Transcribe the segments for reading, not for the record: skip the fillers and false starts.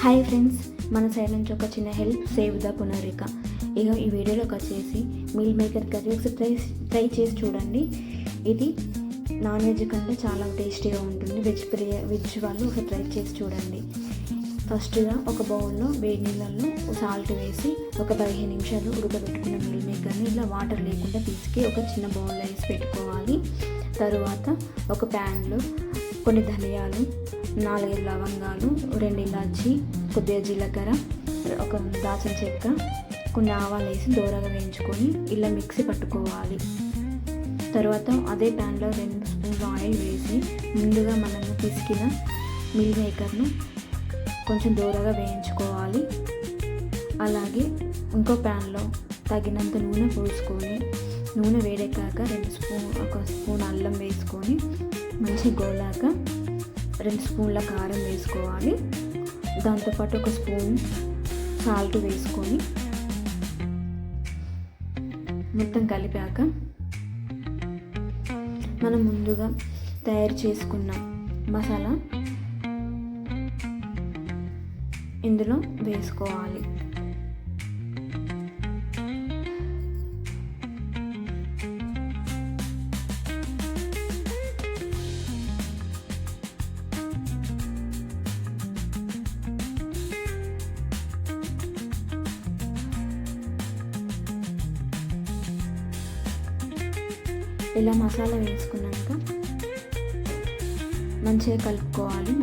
Hi friends, మన side నుంచి ఒక చిన్న హెల్ప్, సేవ్ ద పునరిక. ఇక ఈ వీడియోలోకి వచ్చేసి మీల్ మేకర్ కర్రీ ఒకసారి ట్రై చేసి చూడండి. ఇది నాన్ వెజ్ కంటే చాలా టేస్టీగా ఉంటుంది. వెజ్ వాళ్ళు ఒకసారి ట్రై చేసి చూడండి. ఫస్ట్గా ఒక బౌల్లో వేడి నీళ్ళల్లో సాల్ట్ వేసి ఒక 15 నిమిషాలు ఉడకబెట్టుకున్న మీల్ మేకర్ని ఇలా వాటర్ లేకుండా తీసుకు ఒక చిన్న బౌల్లో వేసి పెట్టుకోవాలి. తరువాత ఒక ప్యాన్లో కొన్ని ధనియాలు, 4 లవంగాలు, 2 ఇలాచి, కొద్దిగా జీలకర్ర, ఒక దాల్చిన చెక్క, కొన్ని ఆవాలు వేసి దూరగా వేయించుకొని ఇలా మిక్సీ పట్టుకోవాలి. తర్వాత అదే ప్యాన్లో 2 స్పూన్లు ఆయిల్ వేసి ముందుగా మనము పిసికిన మీల్ మేకర్ను కొంచెం దూరగా వేయించుకోవాలి. అలాగే ఇంకో ప్యాన్లో తగినంత నూనె పోసుకొని నూనె వేడెక్కాక 1 స్పూన్ అల్లం వేసుకొని మంచి గోలాక 2 స్పూన్ల కారం వేసుకోవాలి. దాంతోపాటు 1 స్పూన్ సాల్ట్ వేసుకొని మొత్తం కలిపాక మనం ముందుగా తయారు చేసుకున్న మసాలా ఇందులో వేసుకోవాలి. ఇలా మసాలా వేసుకున్నాక మంచిగా కలుపుకోవాలి.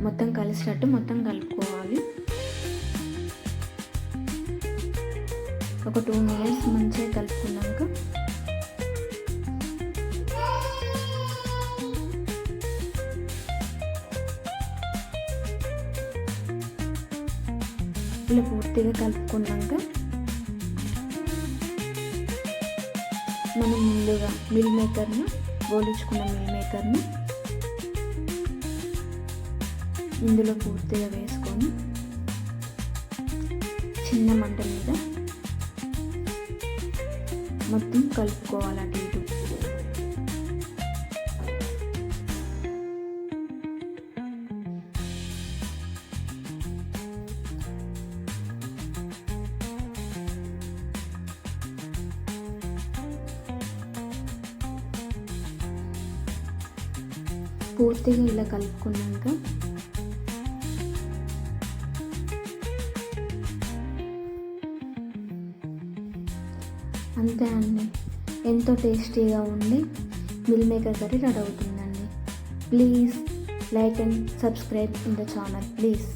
మొత్తం కలిసినట్టు మొత్తం కలుపుకోవాలి. ఒక 2 మినిట్స్ మంచిగా కలుపుకున్నాక ఇలా పూర్తిగా కలుపుకున్నాక మనం ముందుగా మీల్ మేకర్ను గోలించుకున్న మీల్ మేకర్ను ఇందులో పూర్తిగా వేసుకొని చిన్న మంట మీద మొత్తం కలుపుకోవాలి అటు ఇటు. పూర్తిగా ఇలా కలుపుకున్నాక అంతే అండి, ఎంతో టేస్టీగా ఉండి మీల్ మేకర్ కర్రీ రెడీ అవుతుందండి. Please like and subscribe in the channel please.